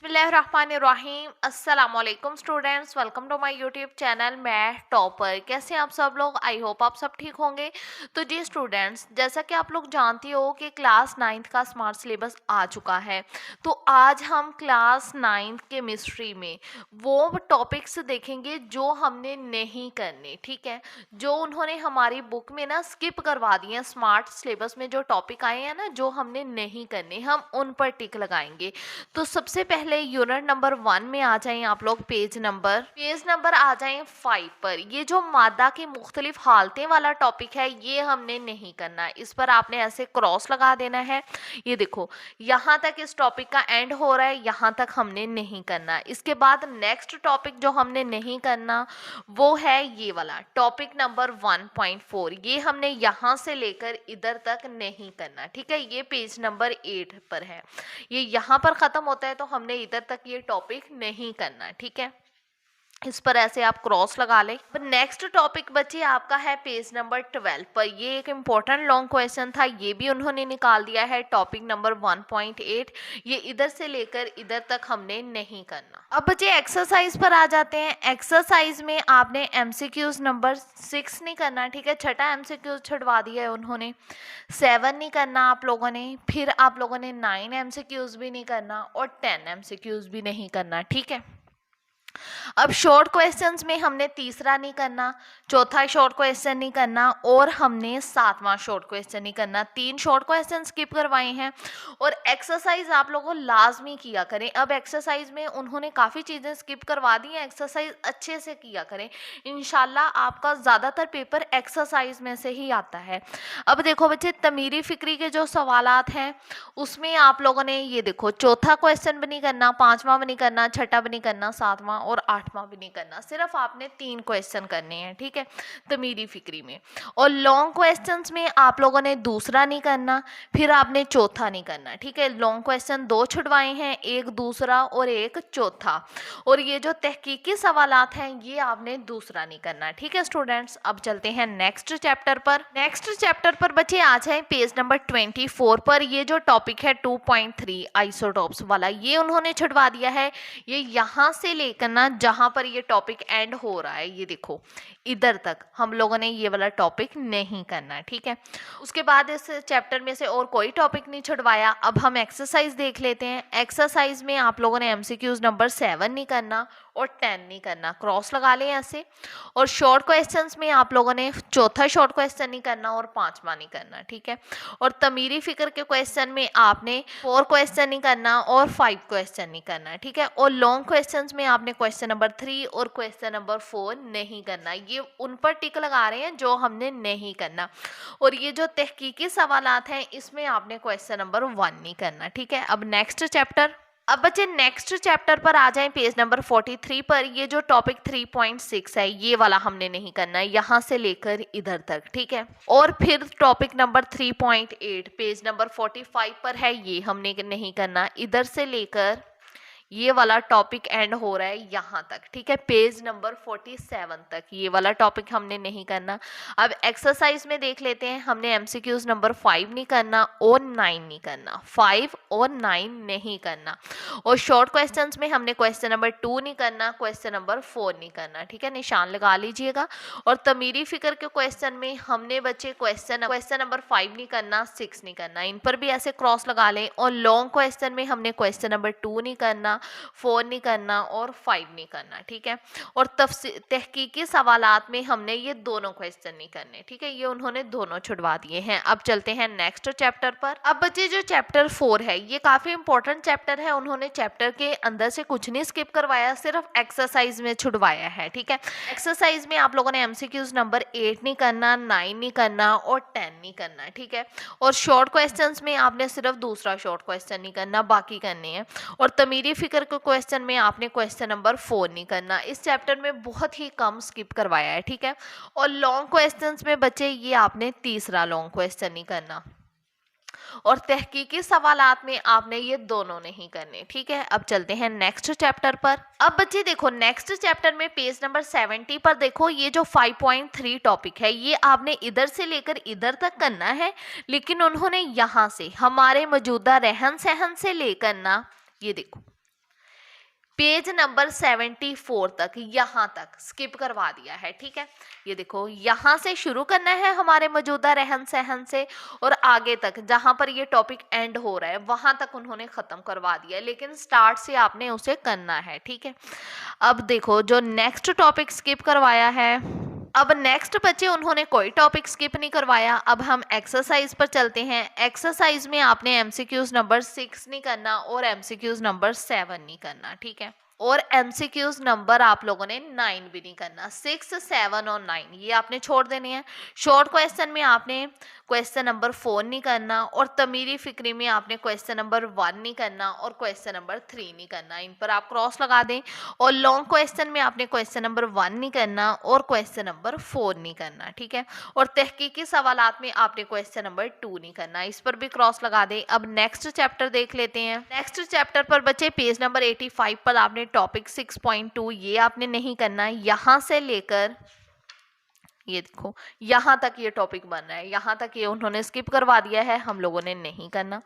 बिस्मिल्लाहिर्रहमानिर्रहीम। अस्सलामुअलैकुम students, welcome to my YouTube channel. मैं टॉपर। कैसे हैं आप सब लोग? आई होप आप सब ठीक होंगे। तो जी स्टूडेंट्स, जैसा कि आप लोग जानते हो कि क्लास 9th का स्मार्ट सिलेबस आ चुका है। तो आज हम क्लास 9th केमिस्ट्री में वो टॉपिक्स देखेंगे जो हमने नहीं करने, ठीक है, जो उन्होंने हमारी बुक में ना स्किप करवा दिए हैं। स्मार्ट सिलेबस में जो टॉपिक आए हैं ना, जो हमने नहीं करने, हम उन पर टिक लगाएंगे। तो सबसे पहले यूनिट नंबर 1 में आ जाएं आप लोग। पेज नंबर आ जाएं 5 पर। ये जो मादा की मुख्तलिफ हालतें वाला टॉपिक है, ये हमने नहीं करना। इस पर आपने ऐसे क्रॉस लगा देना है। ये देखो, यहाँ तक इस टॉपिक का एंड हो रहा है, यहाँ तक हमने नहीं करना। इसके बाद नेक्स्ट टॉपिक जो हमने नहीं करना वो है ये वाला टॉपिक नंबर 1.4। ये हमने यहाँ से लेकर इधर तक नहीं करना, ठीक है। ये पेज नंबर 8 पर है। ये यहाँ पर ख़त्म होता है, तो हमने इधर तक ये टॉपिक नहीं करना, ठीक है। इस पर ऐसे आप क्रॉस लगा लें। नेक्स्ट टॉपिक बच्चे आपका है पेज नंबर 12 पर। ये एक इम्पोर्टेंट लॉन्ग क्वेश्चन था, ये भी उन्होंने निकाल दिया है। टॉपिक नंबर 1.8, ये इधर से लेकर इधर तक हमने नहीं करना। अब बच्चे एक्सरसाइज पर आ जाते हैं। एक्सरसाइज में आपने एमसीक्यूज नंबर 6 नहीं करना, ठीक है। छठा एमसीक्यूज छुड़वा दिया है उन्होंने। 7 नहीं करना आप लोगों ने। फिर आप लोगों ने 9 एमसीक्यूज भी नहीं करना और 10 एमसीक्यूज भी नहीं करना, ठीक है। अब शॉर्ट क्वेश्चंस में हमने तीसरा नहीं करना, चौथा शॉर्ट क्वेश्चन नहीं करना और हमने 7वां शॉर्ट क्वेश्चन नहीं करना। 3 शॉर्ट क्वेश्चन स्किप करवाए हैं। और एक्सरसाइज आप लोगों को लाजमी किया करें। अब एक्सरसाइज में उन्होंने काफ़ी चीज़ें स्किप करवा दी हैं, एक्सरसाइज अच्छे से किया करें। इंशाल्लाह आपका ज़्यादातर पेपर एक्सरसाइज में से ही आता है। अब देखो बच्चे, तमीरी फिक्री के जो सवालात हैं उसमें आप लोगों ने ये देखो, चौथा क्वेश्चन भी नहीं करना, 5वां भी नहीं करना, छठा भी नहीं करना, 7वां और 8वां भी नहीं करना। सिर्फ आपने 3 क्वेश्चन करने हैं, ठीक है, तमीरी फिक्री में। और लॉन्ग क्वेश्चंस में आप लोगों ने दूसरा नहीं करना, फिर आपने चौथा नहीं करना, ठीक है। लॉन्ग क्वेश्चन 2 छुड़वाए हैं, एक दूसरा और एक चौथा। और ये जो तहकीकी सवालात हैं ये आपने दूसरा नहीं करना, ठीक है स्टूडेंट्स। अब चलते हैं नेक्स्ट चैप्टर पर। नेक्स्ट चैप्टर पर बच्चे आ जाए पेज नंबर 24 पर। ये जो टॉपिक है 2.3 आइसोटोप्स वाला, ये उन्होंने छुड़वा दिया है। ये यहाँ से लेकर ना जहाँ पर ये टॉपिक एंड हो रहा है, ये देखो इधर तक हम लोगों ने ये वाला टॉपिक नहीं करना, ठीक है। उसके बाद इस चैप्टर में से और कोई टॉपिक नहीं छुड़वाया। अब हम एक्सरसाइज देख लेते हैं। एक्सरसाइज में आप लोगों ने एमसीक्यूज नंबर 7 नहीं करना और 10 नहीं करना, क्रॉस लगा लें ऐसे। और शॉर्ट क्वेश्चंस में आप लोगों ने चौथा शॉर्ट क्वेश्चन नहीं करना और 5वां नहीं करना, ठीक है। और तमीरी फिक्र के क्वेश्चन में आपने 4 क्वेश्चन नहीं करना और 5 क्वेश्चन नहीं करना, ठीक है। और लॉन्ग क्वेश्चंस में आपने क्वेश्चन नंबर 3 और क्वेश्चन नंबर 4 नहीं करना। ये उन पर टिक लगा रहे हैं जो हमने नहीं करना। और ये जो तहकीकी सवालात हैं इसमें आपने क्वेश्चन नंबर 1 नहीं करना, ठीक है। अब नेक्स्ट चैप्टर। अब बच्चे नेक्स्ट चैप्टर पर आ जाएं पेज नंबर 43 पर। ये जो टॉपिक 3.6 है ये वाला हमने नहीं करना है, यहाँ से लेकर इधर तक, ठीक है। और फिर टॉपिक नंबर 3.8 पेज नंबर 45 पर है, ये हमने नहीं करना। इधर से लेकर ये वाला टॉपिक एंड हो रहा है यहाँ तक, ठीक है, पेज नंबर 47 तक ये वाला टॉपिक हमने नहीं करना। अब एक्सरसाइज में देख लेते हैं। हमने एमसीक्यूज नंबर 5 नहीं करना और 9 नहीं करना, 5 और 9 नहीं करना। और शॉर्ट क्वेश्चंस में हमने क्वेश्चन नंबर 2 नहीं करना, क्वेश्चन नंबर 4 नहीं करना, ठीक है, निशान लगा लीजिएगा। और तमीरी फिक्र के क्वेश्चन में हमने बच्चे क्वेश्चन नंबर 5 नहीं करना, 6 नहीं करना, इन पर भी ऐसे क्रॉस लगा लें। और लॉन्ग क्वेश्चन में हमने क्वेश्चन नंबर 2 नहीं करना, 4 नहीं करना और 5 नहीं करना, ठीक है। और तहकीकी सवालात में हमने ये दोनों क्वेश्चन नहीं करने, ठीक है, ये उन्होंने दोनों छुड़वा दिए हैं। अब चलते हैं नेक्स्ट चैप्टर पर। अब बच्चे जो चैप्टर 4 है ये काफी इंपॉर्टेंट चैप्टर है। उन्होंने चैप्टर के अंदर से कुछ नहीं स्किप करवाया, सिर्फ एक्सरसाइज में छुड़वाया है, ठीक है। एक्सरसाइज में आप लोगों ने एमसीक्यूज नंबर 8 नहीं करना, 9 नहीं करना और 10 नहीं करना, ठीक है। और शॉर्ट क्वेश्चंस में आपने सिर्फ दूसरा शॉर्ट क्वेश्चन नहीं करना, बाकी करने हैं। और तमीरी फिक्र के क्वेश्चन में आपने क्वेश्चन नंबर 4 नहीं करना। इस चैप्टर में बहुत ही कम स्किप करवाया है, ठीक है। और लॉन्ग क्वेश्चंस में बच्चे ये आपने तीसरा लॉन्ग क्वेश्चन नहीं करना। और तहकीकी सवालात में आपने ये दोनों नहीं करने, ठीक है। अब चलते हैं नेक्स्ट चैप्टर पर। अब बच्चे देखो नेक्स्ट चैप्टर में पेज नंबर 70 पर देखो, ये जो 5.3 टॉपिक है ये आपने इधर से लेकर इधर तक करना है। लेकिन उन्होंने यहाँ से हमारे मौजूदा रहन सहन से लेकर ना, ये देखो पेज नंबर 74 तक, यहाँ तक स्किप करवा दिया है। ठीक है, ये देखो यहाँ से शुरू करना है हमारे मौजूदा रहन सहन से और आगे तक जहाँ पर ये टॉपिक एंड हो रहा है वहां तक उन्होंने खत्म करवा दिया है, लेकिन स्टार्ट से आपने उसे करना है। ठीक है, अब देखो जो नेक्स्ट टॉपिक स्किप करवाया है, अब नेक्स्ट बच्चे उन्होंने कोई टॉपिक स्किप नहीं करवाया। अब हम एक्सरसाइज पर चलते हैं। एक्सरसाइज में आपने एमसीक्यूज नंबर 6 नहीं करना और एमसीक्यूज नंबर 7 नहीं करना। ठीक है, और एमसीक्यूज नंबर आप लोगों ने 9 भी नहीं करना। 6, 7 और 9 ये आपने छोड़ देने हैं। शॉर्ट क्वेश्चन में आपने क्वेश्चन नंबर 4 नहीं करना और तमीरी फिक्री में आपने क्वेश्चन नंबर 1 नहीं करना और क्वेश्चन नंबर 3 नहीं करना, इन पर आप क्रॉस लगा दें। और लॉन्ग क्वेश्चन में आपने क्वेश्चन नंबर 1 नहीं करना और क्वेश्चन नंबर 4 नहीं करना। ठीक है, और तहकीकी सवालात में आपने क्वेश्चन नंबर 2 नहीं करना, इस पर भी क्रॉस लगा दें। अब नेक्स्ट चैप्टर देख लेते हैं। नेक्स्ट चैप्टर पर बच्चे पेज नंबर 85 पर आपने टॉपिक 6.2 ये आपने नहीं करना। यहाँ से लेकर ये देखो यहाँ तक ये टॉपिक बन रहा है, यहाँ तक ये उन्होंने स्किप करवा दिया है, हम लोगों ने नहीं करना।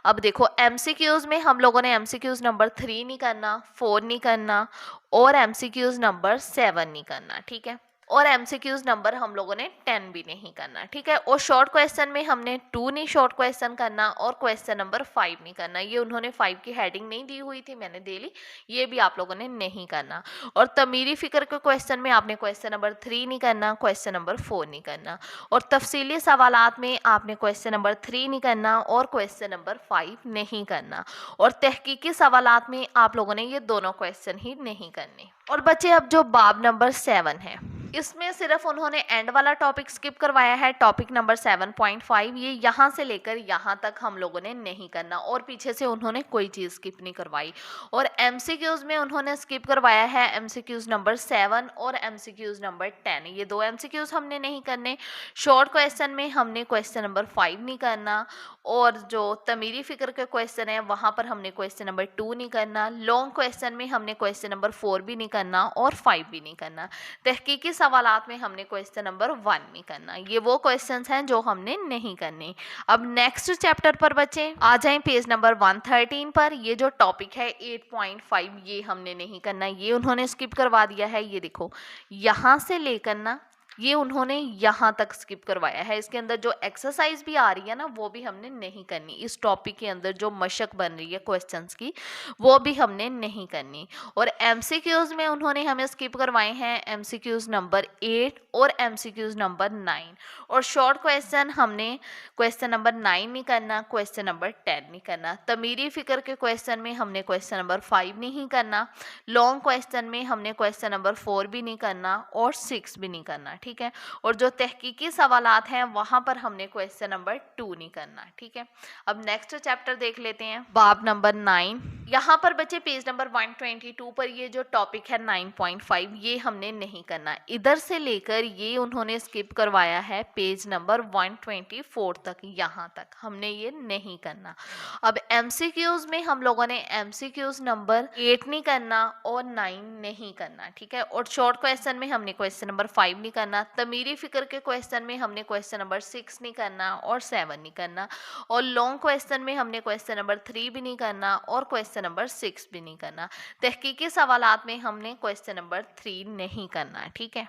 अब देखो एमसीक्यूज में हम लोगों ने एमसीक्यूज नंबर 3 नहीं करना, 4 नहीं करना और एमसीक्यूज नंबर 7 नहीं करना। ठीक है, और एमसीक्यूज नंबर हम लोगों ने 10 भी नहीं करना। ठीक है, और शॉर्ट क्वेश्चन में हमने 2 नहीं शॉर्ट क्वेश्चन करना और क्वेश्चन नंबर 5 नहीं करना। ये उन्होंने 5 की हेडिंग नहीं दी हुई थी, मैंने दे ली, ये भी आप लोगों ने नहीं करना। और तमीरी फिक्र के क्वेश्चन में आपने क्वेश्चन नंबर 3 नहीं करना, क्वेश्चन नंबर 4 नहीं करना। और तफसीली सवालात में आपने क्वेश्चन नंबर 3 नहीं करना और क्वेश्चन नंबर 5 नहीं करना। और तहकीकी सवालात में आप लोगों ने ये दोनों क्वेश्चन ही नहीं करने। और बच्चे अब जो बाब नंबर 7 है इसमें सिर्फ उन्होंने एंड वाला टॉपिक स्किप करवाया है। टॉपिक नंबर 7.5 ये यहाँ से लेकर यहाँ तक हम लोगों ने नहीं करना और पीछे से उन्होंने कोई चीज़ स्किप नहीं करवाई। और एमसीक्यूज में उन्होंने स्किप करवाया है एमसीक्यूज नंबर 7 और एमसीक्यूज नंबर 10, ये 2 एमसीक्यूज हमने नहीं करने। शॉर्ट क्वेश्चन में हमने क्वेश्चन नंबर 5 नहीं करना और जो तमीरी फिक्र के क्वेश्चन है वहाँ पर हमने क्वेश्चन नंबर 2 नहीं करना। लॉन्ग क्वेश्चन में हमने क्वेश्चन नंबर 4 भी नहीं करना और 5 भी नहीं करना। तहकीकी सवालात में हमने क्वेश्चन नंबर 1 नहीं करना। ये वो क्वेश्चंस हैं जो हमने नहीं करने। अब नेक्स्ट चैप्टर पर बच्चे आ जाएं पेज नंबर 113 पर। ये जो टॉपिक है 8.5 ये हमने नहीं करना, ये उन्होंने स्किप करवा दिया है। ये देखो यहाँ से लेकर ना ये उन्होंने यहाँ तक स्किप करवाया है। इसके अंदर जो एक्सरसाइज भी आ रही है ना वो भी हमने नहीं करनी। इस टॉपिक के अंदर जो मशक बन रही है क्वेश्चंस की वो भी हमने नहीं करनी। और एमसीक्यूज में उन्होंने हमें स्किप करवाए हैं एमसीक्यूज नंबर 8 और एमसीक्यूज नंबर 9। और शॉर्ट क्वेश्चन हमने क्वेश्चन नंबर 9 नहीं करना, क्वेश्चन नंबर 10 नहीं करना। तमीरी फिक्र के क्वेश्चन में हमने क्वेश्चन नंबर 5 नहीं करना। लॉन्ग क्वेश्चन में हमने क्वेश्चन नंबर 4 भी नहीं करना और 6 भी नहीं करना। ठीक है, और जो तहकीकी सवालात हैं वहां पर हमने क्वेश्चन नंबर 2 नहीं करना। ठीक है, अब नेक्स्ट चैप्टर देख लेते हैं, बाब नंबर 9। यहाँ पर बच्चे पेज नंबर 122 पर ये जो टॉपिक है 9.5 ये हमने नहीं करना। इधर से लेकर ये उन्होंने स्किप करवाया है पेज नंबर 124 तक, यहाँ तक हमने ये नहीं करना। अब एमसीक्यूज में हम लोगों ने एमसीक्यूज नंबर 8 नहीं करना और 9 नहीं करना। ठीक है, और शॉर्ट क्वेश्चन में हमने क्वेश्चन नंबर 5 नहीं करना। तमीरी फिक्र के क्वेश्चन में हमने क्वेश्चन नंबर 6 नहीं करना और 7 नहीं करना। और लॉन्ग क्वेश्चन में हमने क्वेश्चन नंबर 3 भी नहीं करना और क्वेश्चन नंबर 6 भी नहीं करना। तहकीकी सवालात में हमने क्वेश्चन नंबर 3 नहीं करना। ठीक है,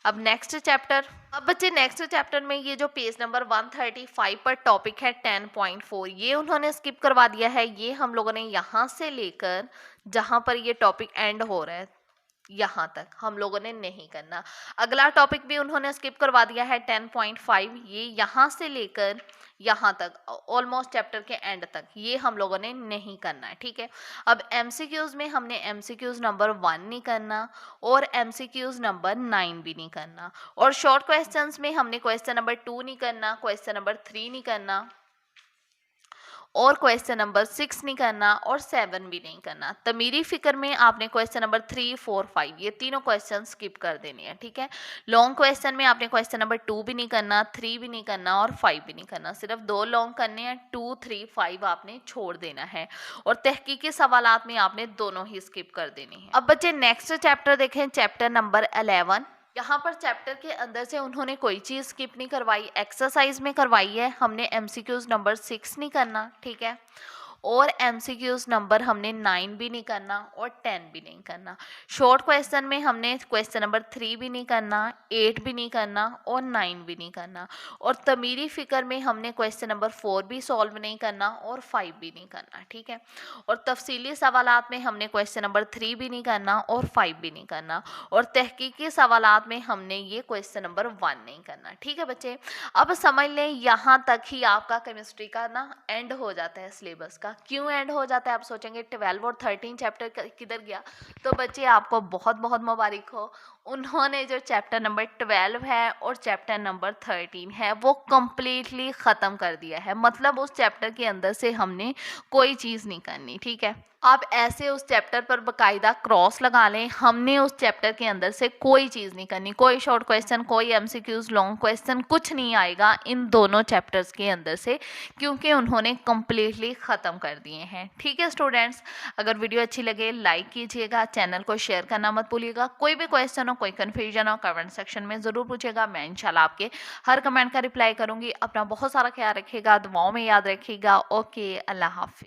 अब नेक्स्ट चैप्टर। अब बच्चे नेक्स्ट चैप्टर में ये जो पेज नंबर 135 पर टॉपिक है 10.4 ये उन्होंने स्किप करवा दिया है। ये हम लोगों ने यहाँ से लेकर जहाँ पर ये टॉपिक एंड हो रहा है यहाँ तक हम लोगों ने नहीं करना। अगला टॉपिक भी उन्होंने स्किप करवा दिया है 10.5 ये यहाँ से लेकर यहाँ तक ऑलमोस्ट चैप्टर के एंड तक ये हम लोगों ने नहीं करना है। ठीक है, अब एमसीक्यूज में हमने एमसीक्यूज नंबर 1 नहीं करना और एमसीक्यूज नंबर 9 भी नहीं करना। और शॉर्ट क्वेश्चंस में हमने क्वेश्चन नंबर 2 नहीं करना, क्वेश्चन नंबर 3 नहीं करना और क्वेश्चन नंबर 6 नहीं करना और 7 भी नहीं करना। तमीरी फिक्र में आपने क्वेश्चन नंबर 3, 4, 5 ये तीनों क्वेश्चन स्किप कर देने हैं। ठीक है, लॉन्ग क्वेश्चन में आपने क्वेश्चन नंबर 2 भी नहीं करना, 3 भी नहीं करना और 5 भी नहीं करना। सिर्फ 2 लॉन्ग करने हैं, 2, 3, 5 आपने छोड़ देना है। और तहकीकी सवालात में आपने दोनों ही स्किप कर देने हैं। अब बच्चे नेक्स्ट चैप्टर देखें, चैप्टर नंबर 11। यहाँ पर चैप्टर के अंदर से उन्होंने कोई चीज़ स्किप नहीं करवाई, एक्सरसाइज में करवाई है। हमने एमसीक्यूज नंबर 6 नहीं करना। ठीक है, और एमसीक्यूज नंबर हमने 9 भी नहीं करना और 10 भी नहीं करना। शॉर्ट क्वेश्चन में हमने क्वेश्चन नंबर 3 भी नहीं करना, 8 भी नहीं करना और 9 भी नहीं करना। और तमीरी फिक्र में हमने क्वेश्चन नंबर 4 भी सॉल्व नहीं करना और 5 भी नहीं करना, ठीक है। और तफसीली सवालात में हमने क्वेश्चन नंबर 3 भी नहीं करना और 5 भी नहीं करना। और तहकीकी सवालात में हमने ये क्वेश्चन नंबर 1 नहीं करना, ठीक है बच्चे। अब समझ लें यहाँ तक ही आपका केमिस्ट्री का ना एंड हो जाता है सिलेबस का। क्यों एंड हो जाता है आप सोचेंगे 12 और 13 चैप्टर किधर गया। तो बच्चे आपको बहुत बहुत मुबारक हो, उन्होंने जो चैप्टर नंबर 12 है और चैप्टर नंबर 13 है वो कम्प्लीटली ख़त्म कर दिया है। मतलब उस चैप्टर के अंदर से हमने कोई चीज़ नहीं करनी, ठीक है। आप ऐसे उस चैप्टर पर बाकायदा क्रॉस लगा लें, हमने उस चैप्टर के अंदर से कोई चीज़ नहीं करनी, कोई शॉर्ट क्वेश्चन, कोई एमसीक्यूज, लॉन्ग क्वेश्चन, कुछ नहीं आएगा इन दोनों चैप्टर्स के अंदर से, क्योंकि उन्होंने कम्प्लीटली ख़त्म कर दिए हैं, ठीक है स्टूडेंट्स। अगर वीडियो अच्छी लगे लाइक कीजिएगा, चैनल को शेयर करना मत भूलिएगा। कोई भी क्वेश्चन हो, कोई कन्फ्यूजन हो, कमेंट सेक्शन में ज़रूर पूछेगा, मैं इंशाल्लाह आपके हर कमेंट का रिप्लाई करूँगी। अपना बहुत सारा ख्याल रखिएगा, दुआओं में याद रखिएगा। ओके, अल्लाह हाफिज़।